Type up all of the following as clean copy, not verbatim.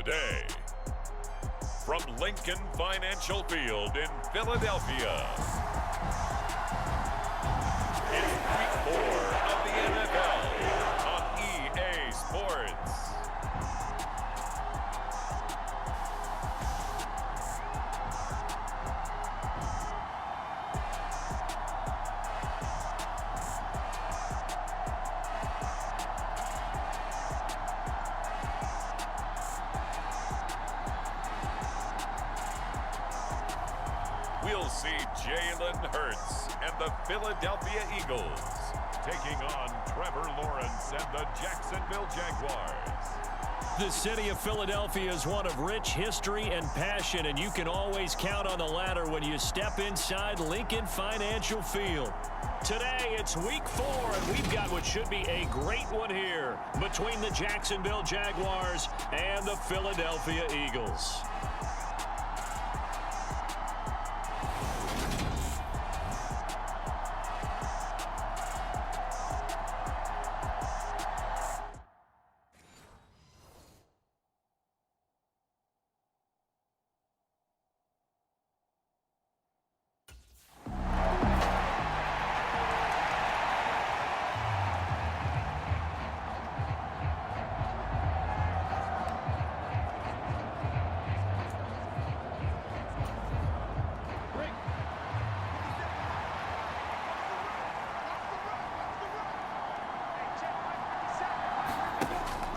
today. From Lincoln Financial Field in Philadelphia, it's Week 4 of the NFL on EA Sports. We'll see Jalen Hurts and the Philadelphia Eagles taking on Trevor Lawrence and the Jacksonville Jaguars. The city of Philadelphia is one of rich history and passion, and you can always count on the latter when you step inside Lincoln Financial Field. Today, it's Week 4, and we've got what should be a great one here between the Jacksonville Jaguars and the Philadelphia Eagles.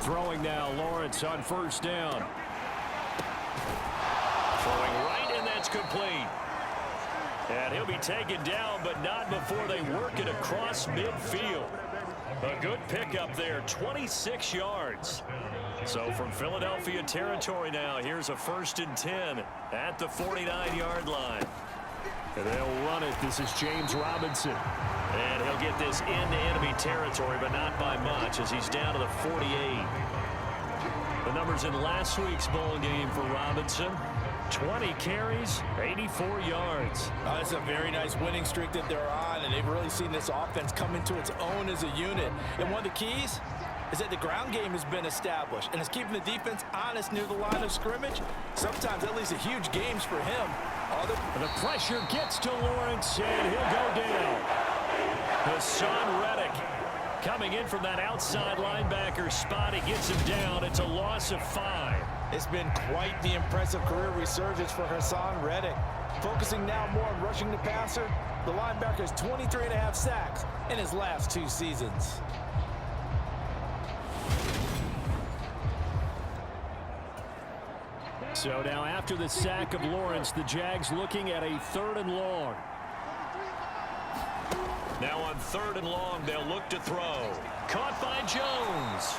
Throwing now, Lawrence on first down. Throwing right, and that's complete. And he'll be taken down, but not before they work it across midfield. A good pickup there, 26 yards. So from Philadelphia territory now, here's a 1st and 10 at the 49-yard line. And they'll run it. This is James Robinson. And he'll get this into enemy territory, but not by much, as he's down to the 48. The numbers in last week's bowl game for Robinson: 20 carries, 84 yards. It's a very nice winning streak that they're on, and they've really seen this offense come into its own as a unit. And one of the keys is that the ground game has been established, and it's keeping the defense honest near the line of scrimmage. Sometimes that leads to huge games for him. The pressure gets to Lawrence, and he'll go down. Hassan Reddick coming in from that outside linebacker spot. He gets him down. It's a loss of 5. It's been quite the impressive career resurgence for Hassan Reddick. Focusing now more on rushing the passer, the linebacker has 23.5 sacks in his last 2 seasons. So now after the sack of Lawrence, the Jags looking at a 3rd and long. Now on 3rd and long, they'll look to throw. Caught by Jones.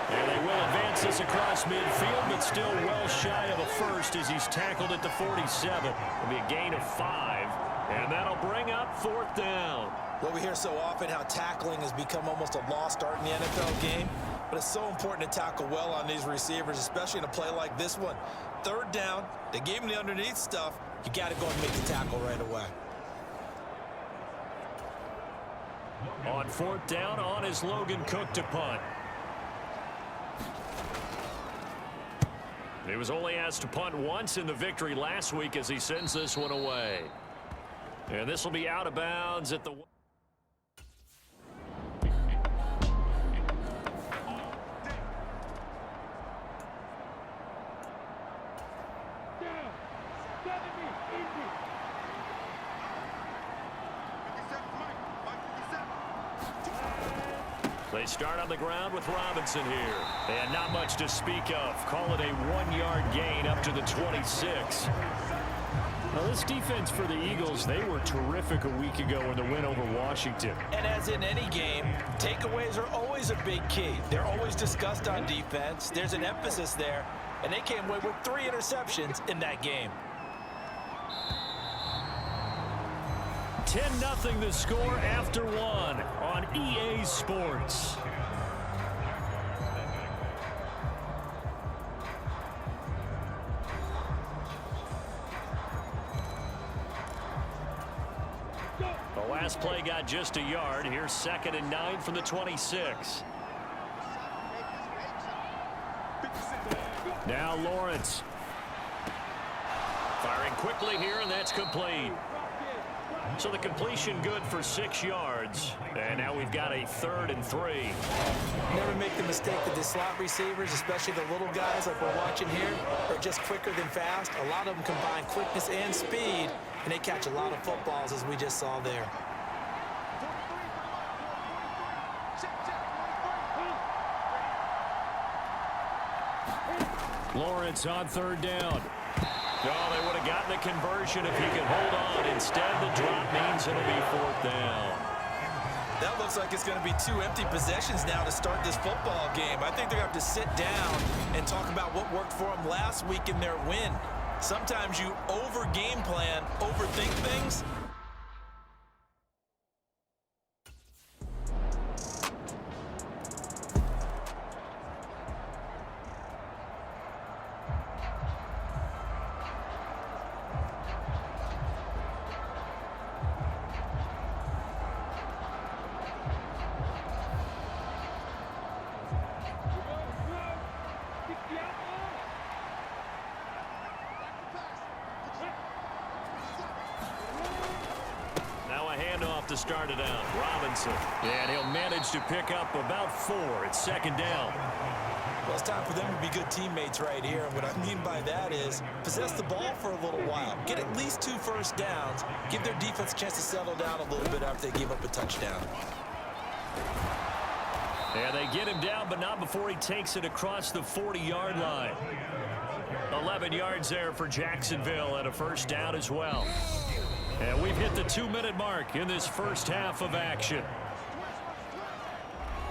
And they will advance this across midfield, but still well shy of a first as he's tackled at the 47. It'll be a gain of 5, and that'll bring up 4th down. Well, we hear so often how tackling has become almost a lost art in the NFL game, but it's so important to tackle well on these receivers, especially in a play like this one. 3rd down, they gave him the underneath stuff. You got to go and make the tackle right away. On 4th down, on is Logan Cook to punt. He was only asked to punt once in the victory last week as he sends this one away. And this will be out of bounds at the... They start on the ground with Robinson here. And not much to speak of. Call it a 1-yard gain up to the 26. Now, this defense for the Eagles, they were terrific a week ago in the win over Washington. And as in any game, takeaways are always a big key. They're always discussed on defense. There's an emphasis there, and they came away with 3 interceptions in that game. 10-0 the score after 1 on EA Sports. The last play got just a yard. Here's 2nd and 9 from the 26. 50 cents. Now Lawrence. Firing quickly here, and that's complete. So the completion good for 6 yards. And now we've got a 3rd and 3. Never make the mistake that the slot receivers, especially the little guys like we're watching here, are just quicker than fast. A lot of them combine quickness and speed, and they catch a lot of footballs, as we just saw there. Lawrence on 3rd down. Oh, they would have gotten the conversion if he could hold on. Instead, the drop means it'll be 4th down. That looks like it's going to be 2 empty possessions now to start this football game. I think they're going to have to sit down and talk about what worked for them last week in their win. Sometimes you over-game plan, overthink things. To start it out, Robinson. And he'll manage to pick up about 4. It's 2nd down. Well, it's time for them to be good teammates right here. And what I mean by that is possess the ball for a little while. Get at least 2 first downs. Give their defense a chance to settle down a little bit after they give up a touchdown. And they get him down, but not before he takes it across the 40-yard line. 11 yards there for Jacksonville and a 1st down as well. And we've hit the 2-minute mark in this first half of action.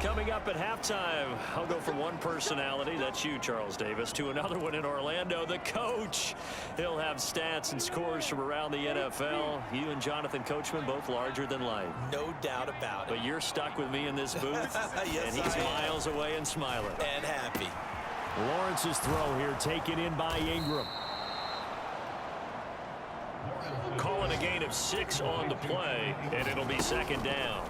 Coming up at halftime, I'll go from one personality, that's you, Charles Davis, to another one in Orlando, the coach. He'll have stats and scores from around the NFL. You and Jonathan Coachman, both larger than life. No doubt about it. But you're stuck with me in this booth, yes, and he's miles away and smiling. And happy. Lawrence's throw here taken in by Ingram. Calling a gain of 6 on the play, and it'll be 2nd down.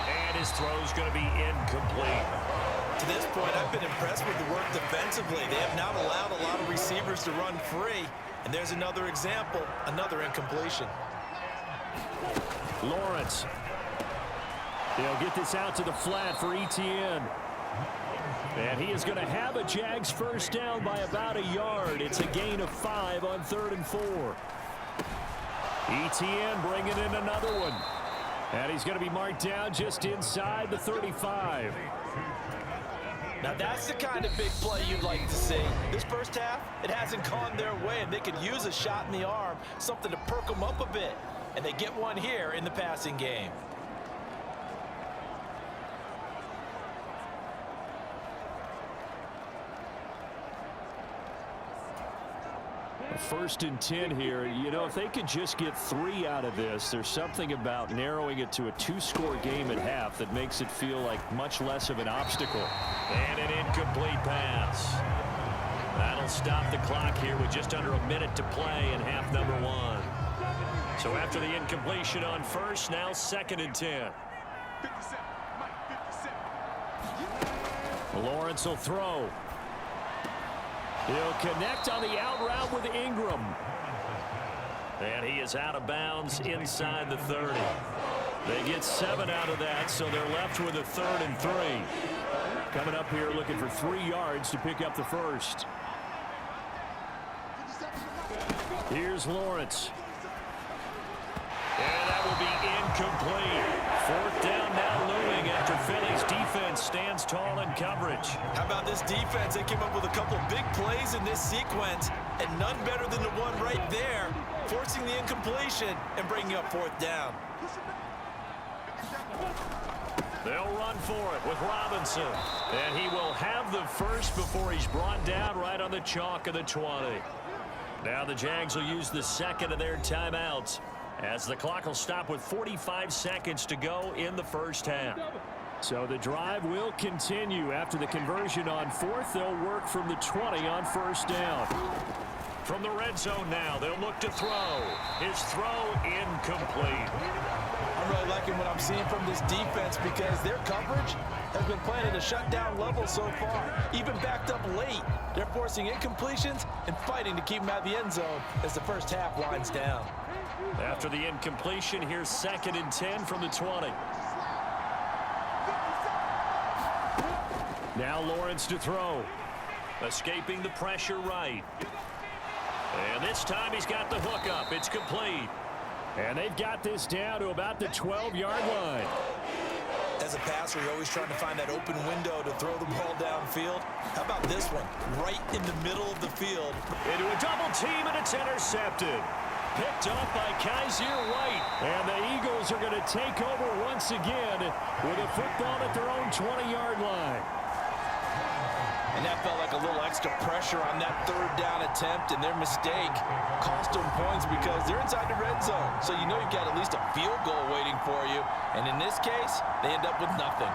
And his throw's going to be incomplete. To this point, I've been impressed with the work defensively. They have not allowed a lot of receivers to run free. And there's another example, another incompletion. Lawrence. They'll get this out to the flat for Etienne. And he is going to have a Jags 1st down by about 1 yard. It's a gain of 5 on 3rd and 4. Etienne bringing in another one. And he's going to be marked down just inside the 35. Now that's the kind of big play you'd like to see. This first half, it hasn't gone their way, and they could use a shot in the arm, something to perk them up a bit. And they get one here in the passing game. 1st and 10 here. You know, if they could just get 3 out of this, there's something about narrowing it to a 2-score game at half that makes it feel like much less of an obstacle. And an incomplete pass. That'll stop the clock here with just under a minute to play in half number 1. So after the incompletion on 1st, now 2nd and 10. Lawrence will throw. He'll connect on the out route with Ingram. And he is out of bounds inside the 30. They get 7 out of that, so they're left with a 3rd and 3. Coming up here looking for 3 yards to pick up the 1st. Here's Lawrence. And that will be incomplete. 4th down now looming after Philly's defense stands tall in coverage. How about this defense? They came up with a couple big plays in this sequence, and none better than the one right there, forcing the incompletion and bringing up 4th down. They'll run for it with Robinson. And he will have the 1st before he's brought down right on the chalk of the 20. Now the Jags will use the 2nd of their timeouts, as the clock will stop with 45 seconds to go in the 1st half. So the drive will continue. After the conversion on 4th, they'll work from the 20 on 1st down. From the red zone now, they'll look to throw. His throw incomplete. I'm really liking what I'm seeing from this defense because their coverage has been playing at a shutdown level so far. Even backed up late, they're forcing incompletions and fighting to keep them out of the end zone as the first half winds down. After the incompletion, here's 2nd and 10 from the 20. Now Lawrence to throw. Escaping the pressure right. And this time he's got the hook up. It's complete. And they've got this down to about the 12-yard line. As a passer, you're always trying to find that open window to throw the ball downfield. How about this one? Right in the middle of the field. Into a double team, and it's intercepted. Picked up by Kaiser White. And the Eagles are going to take over once again with a football at their own 20-yard line. And that felt like a little extra pressure on that 3rd down attempt, and their mistake cost them points because they're inside the red zone. So you know you've got at least a field goal waiting for you. And in this case, they end up with nothing.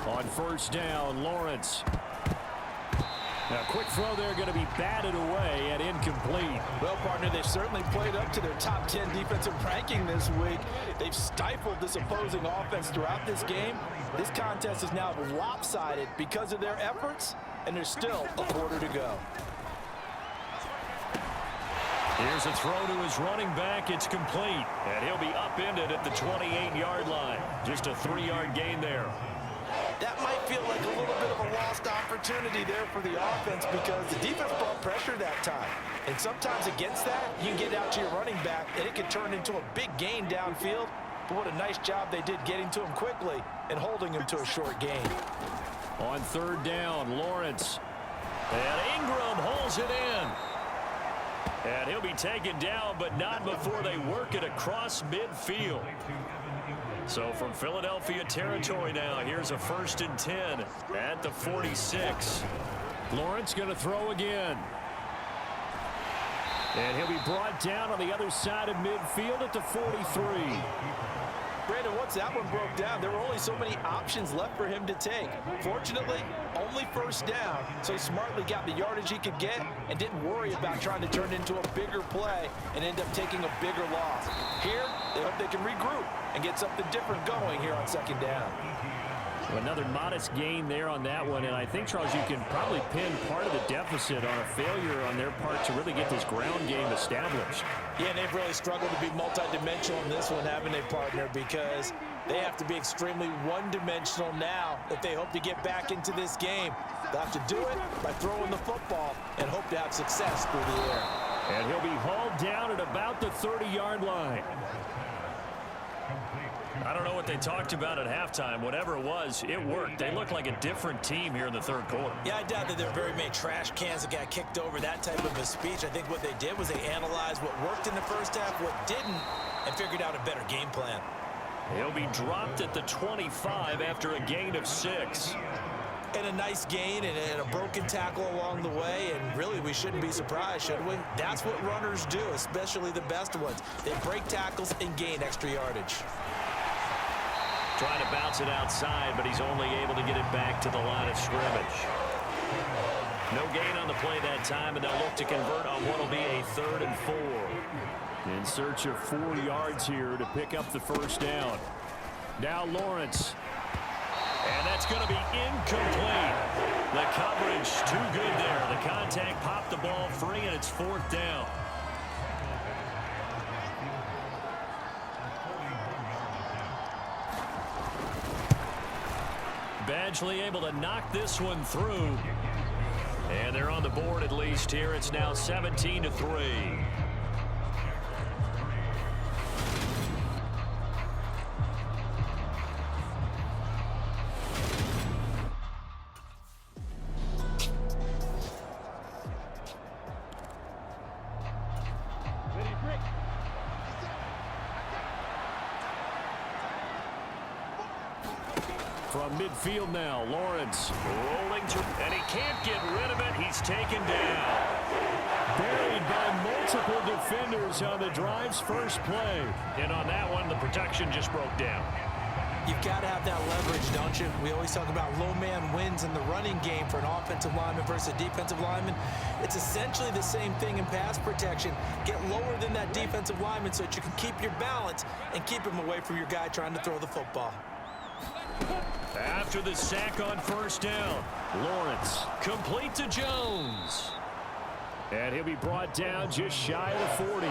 On 1st down, Lawrence. Now, quick throw there going to be batted away and incomplete. Well, partner, they've certainly played up to their top 10 defensive ranking this week. They've stifled this opposing offense throughout this game. This contest is now lopsided because of their efforts, and there's still a quarter to go. Here's a throw to his running back. It's complete, and he'll be upended at the 28-yard line. Just a 3-yard gain there. That might feel like a little bit of a lost opportunity there for the offense because the defense brought pressure that time. And sometimes against that, you can get out to your running back, and it can turn into a big gain downfield. But what a nice job they did getting to him quickly and holding him to a short gain. On 3rd down, Lawrence. And Ingram holds it in. And he'll be taken down, but not before they work it across midfield. So from Philadelphia territory now, here's a 1st and 10 at the 46. Lawrence going to throw again. And he'll be brought down on the other side of midfield at the 43. Brandon, once that one broke down, there were only so many options left for him to take. Fortunately, only 1st down, so he smartly got the yardage he could get and didn't worry about trying to turn it into a bigger play and end up taking a bigger loss. Here, they hope they can regroup and get something different going here on 2nd down. Another modest gain there on that one, and I think, Charles, you can probably pin part of the deficit on a failure on their part to really get this ground game established. Yeah, they've really struggled to be multidimensional in this one, haven't they, partner? Because they have to be extremely one-dimensional now if they hope to get back into this game. They'll have to do it by throwing the football and hope to have success through the air. And he'll be hauled down at about the 30-yard line. I don't know what they talked about at halftime. Whatever it was, it worked. They look like a different team here in the 3rd quarter. Yeah, I doubt that there are very many trash cans that got kicked over, that type of a speech. I think what they did was they analyzed what worked in the first half, what didn't, and figured out a better game plan. He'll be dropped at the 25 after a gain of 6. And a nice gain and a broken tackle along the way, and really we shouldn't be surprised, should we? That's what runners do, especially the best ones. They break tackles and gain extra yardage. Trying to bounce it outside, but he's only able to get it back to the line of scrimmage. No gain on the play that time, and they'll look to convert on what will be a 3rd and 4. In search of 4 yards here to pick up the 1st down. Now Lawrence. And that's going to be incomplete. The coverage too good there. The contact popped the ball free, and it's 4th down. Badgley able to knock this one through. And they're on the board at least here. It's now 17-3. From midfield now, Lawrence rolling to, and he can't get rid of it. He's taken down. Buried by multiple defenders on the drive's first play. And on that one, the protection just broke down. You've got to have that leverage, don't you? We always talk about low man wins in the running game for an offensive lineman versus a defensive lineman. It's essentially the same thing in pass protection. Get lower than that defensive lineman so that you can keep your balance and keep him away from your guy trying to throw the football. After the sack on first down, Lawrence complete to Jones. And he'll be brought down just shy of 40.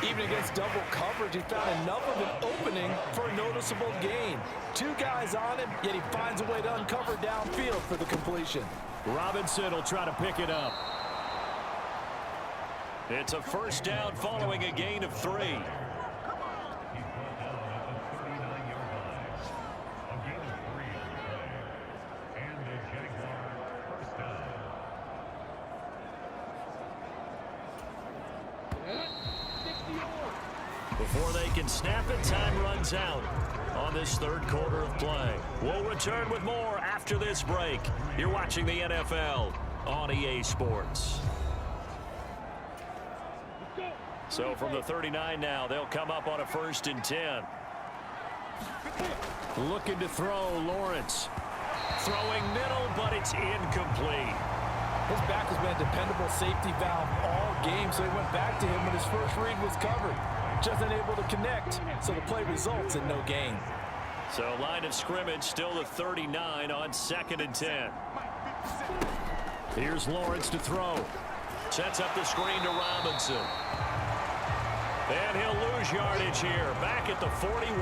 Even against double coverage, he found enough of an opening for a noticeable gain. Two guys on him, yet he finds a way to uncover downfield for the completion. Robinson will try to pick it up. It's a first down following a gain of 3. Before they can snap it, time runs out on this third quarter of play. We'll return with more after this break. You're watching the NFL on EA Sports. So from the 39 now, they'll come up on a 1st and 10. Looking to throw, Lawrence. Throwing middle, but it's incomplete. His back has been a dependable safety valve all game, so he went back to him when his first read was covered. Just unable to connect, so the play results in no gain. So line of scrimmage still the 39 on 2nd and 10. Here's Lawrence to throw. Sets up the screen to Robinson. And he'll lose yardage here. Back at the 41.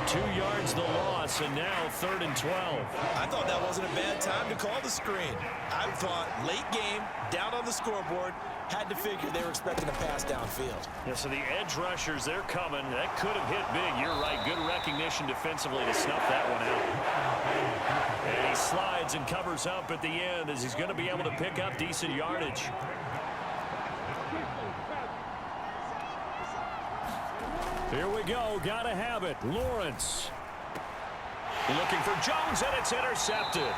2 yards the loss, and now 3rd and 12. I thought that wasn't a bad time to call the screen. I thought late game, down on the scoreboard, had to figure they were expecting a pass downfield. Yeah, so the edge rushers, they're coming. That could have hit big. You're right. Good recognition defensively to snuff that one out. And he slides and covers up at the end as he's going to be able to pick up decent yardage. Here we go. Gotta have it. Lawrence. Looking for Jones, and it's intercepted.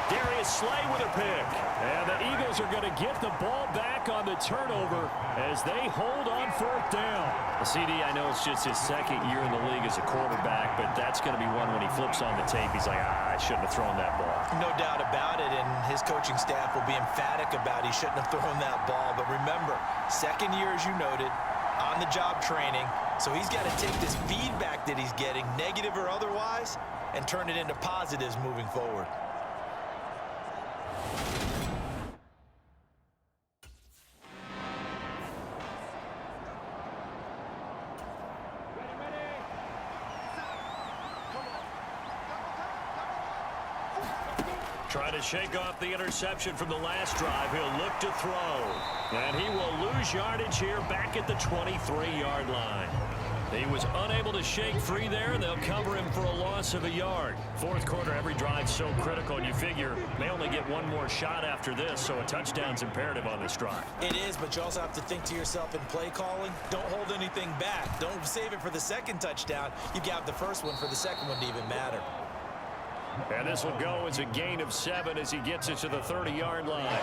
Darius Slay with a pick. And the Eagles are going to get the ball back on the turnover as they hold on 4th down. CD, I know it's just his 2nd year in the league as a quarterback, but that's going to be one when he flips on the tape. He's like, I shouldn't have thrown that ball. No doubt about it, and his coaching staff will be emphatic about he shouldn't have thrown that ball. But remember, 2nd year, as you noted, on-the-job training, so he's got to take this feedback that he's getting, negative or otherwise, and turn it into positives moving forward. Trying to shake off the interception from the last drive. He'll look to throw. And he will lose yardage here back at the 23-yard line. He was unable to shake free there, and they'll cover him for a loss of a yard. 4th quarter, every drive's so critical, and you figure they only get one more shot after this, so a touchdown's imperative on this drive. It is, but you also have to think to yourself in play calling, don't hold anything back. Don't save it for the 2nd touchdown. You got the first one for the 2nd one to even matter. And this will go as a gain of 7 as he gets it to the 30-yard line.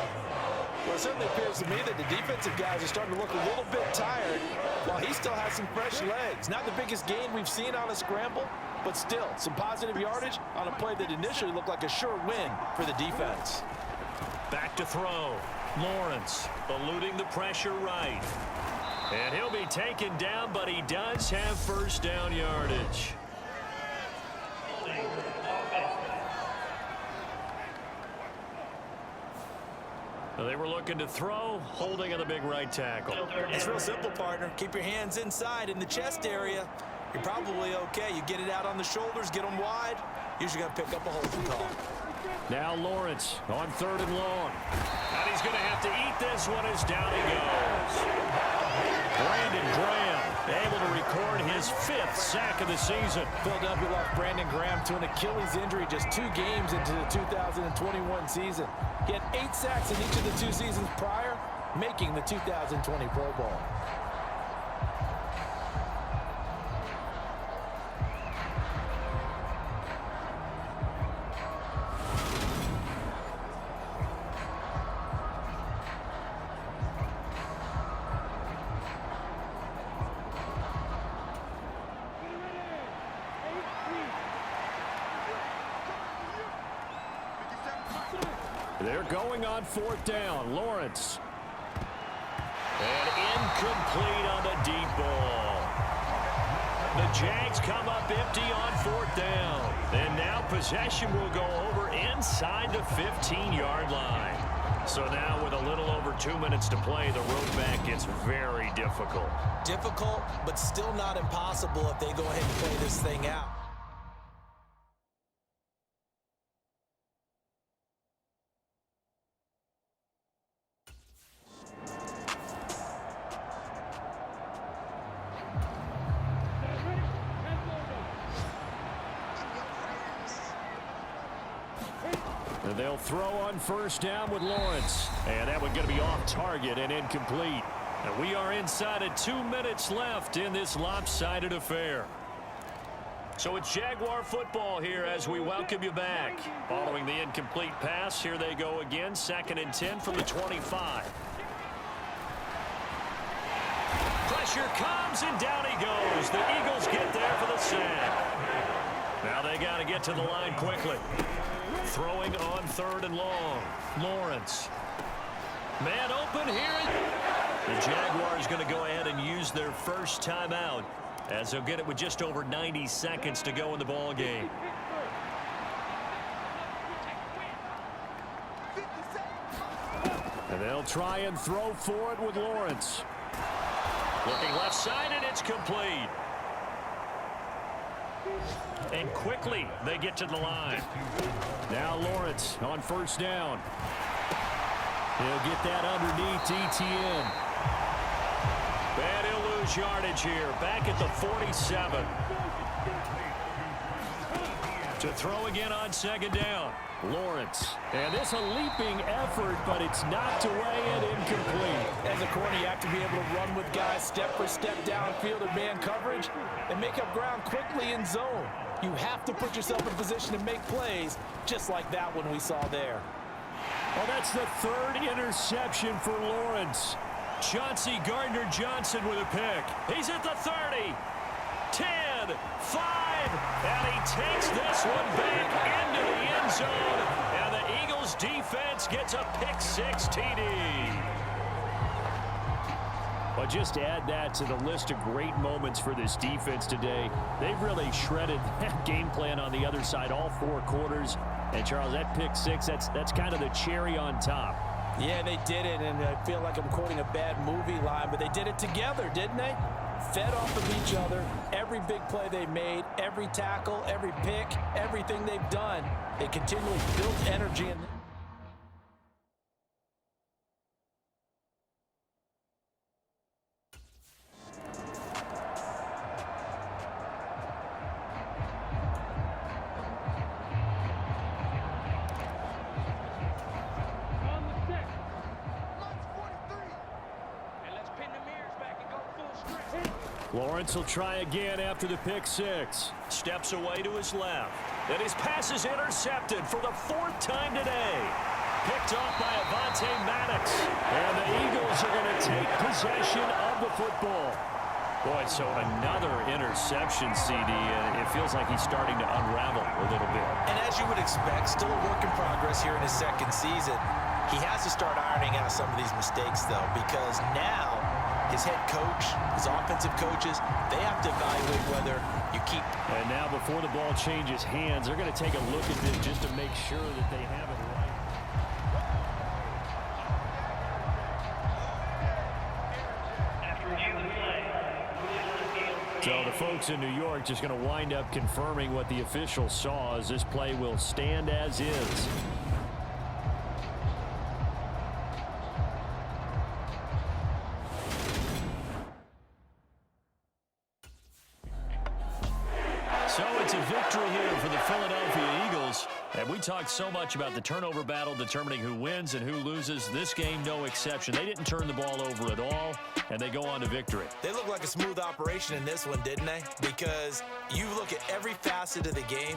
Well, it certainly appears to me that the defensive guys are starting to look a little bit tired while he still has some fresh legs. Not the biggest gain we've seen on a scramble, but still some positive yardage on a play that initially looked like a sure win for the defense. Back to throw. Lawrence eluding the pressure right. And he'll be taken down, but he does have 1st down yardage. They were looking to throw, holding on the big right tackle. It's real simple, partner. Keep your hands inside in the chest area. You're probably okay. You get it out on the shoulders, get them wide. Usually going to pick up a holding call. Now Lawrence on 3rd and long. And he's going to have to eat this one as down he goes. Brandon Graham able to record his 5th sack of the season. Philadelphia lost Brandon Graham to an Achilles injury just 2 games into the 2021 season. He had 8 sacks in each of the 2 seasons prior, making the 2020 Pro Bowl. They're going on 4th down. Lawrence. And incomplete on the deep ball. The Jags come up empty on 4th down. And now possession will go over inside the 15-yard line. So now with a little over 2 minutes to play, the road back gets very difficult. Difficult, but still not impossible if they go ahead and play this thing out. And they'll throw on 1st down with Lawrence. And that one's going to be off target and incomplete. And we are inside of 2 minutes left in this lopsided affair. So it's Jaguar football here as we welcome you back. Following the incomplete pass, here they go again. 2nd and 10 from the 25. Pressure comes and down he goes. The Eagles get there for the sack. Now they got to get to the line quickly. Throwing on 3rd and long. Lawrence. Man open here. The Jaguars going to go ahead and use their first timeout as they'll get it with just over 90 seconds to go in the ball game. And they'll try and throw for it with Lawrence. Looking left side, and it's complete. And quickly they get to the line. Now Lawrence on 1st down. He'll get that underneath ETN. And he'll lose yardage here. Back at the 47. To throw again on 2nd down. Lawrence. And this a leaping effort, but it's knocked away and incomplete. As a corner, you have to be able to run with guys step for step downfield in man coverage and make up ground quickly in zone. You have to put yourself in position to make plays, just like that one we saw there. Well, that's the 3rd interception for Lawrence. Chauncey Gardner-Johnson with a pick. He's at the 30, 10, 5, and he takes this one back into the end zone, and the Eagles defense gets a pick-6 TD. But just add that to the list of great moments for this defense today. They've really shredded that game plan on the other side all 4 quarters. And, Charles, that pick-6, that's kind of the cherry on top. Yeah, they did it, and I feel like I'm quoting a bad movie line, but they did it together, didn't they? Fed off of each other, every big play they made, every tackle, every pick, everything they've done. They continually built energy in. Lawrence will try again after the pick-6. Steps away to his left. And his pass is intercepted for the 4th time today. Picked off by Avonte Maddox. And the Eagles are going to take possession of the football. Boy, so another interception, CD. It feels like he's starting to unravel a little bit. And as you would expect, still a work in progress here in his 2nd season. He has to start ironing out some of these mistakes, though, because now his head coach, his offensive coaches, they have to evaluate whether you keep. And now before the ball changes hands, they're going to take a look at this just to make sure that they have it right. So the folks in New York just going to wind up confirming what the officials saw as this play will stand as is. So it's a victory here for the Philadelphia Eagles. And we talked so much about the turnover battle determining who wins and who loses. This game, no exception. They didn't turn the ball over at all, and they go on to victory. They look like a smooth operation in this one, didn't they? Because you look at every facet of the game,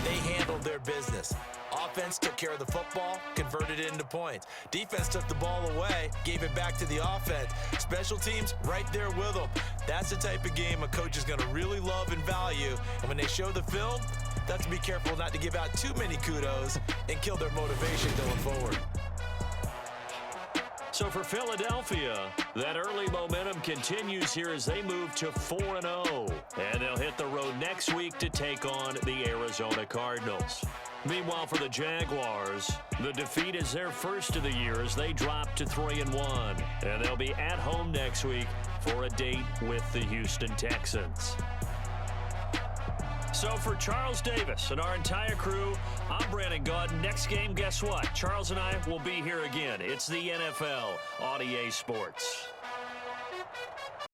they handled their business. Offense took care of the football, converted it into points. Defense took the ball away, gave it back to the offense. Special teams right there with them. That's the type of game a coach is going to really love and value. And when they show the film, They'll have to be careful not to give out too many kudos and kill their motivation going forward. So for Philadelphia, that early momentum continues here as they move to 4-0. And they'll hit the road next week to take on the Arizona Cardinals. Meanwhile, for the Jaguars, the defeat is their first of the year as they drop to 3-1. And they'll be at home next week for a date with the Houston Texans. So for Charles Davis and our entire crew, I'm Brandon Gaudin. Next game, guess what? Charles and I will be here again. It's the NFL on EA Sports.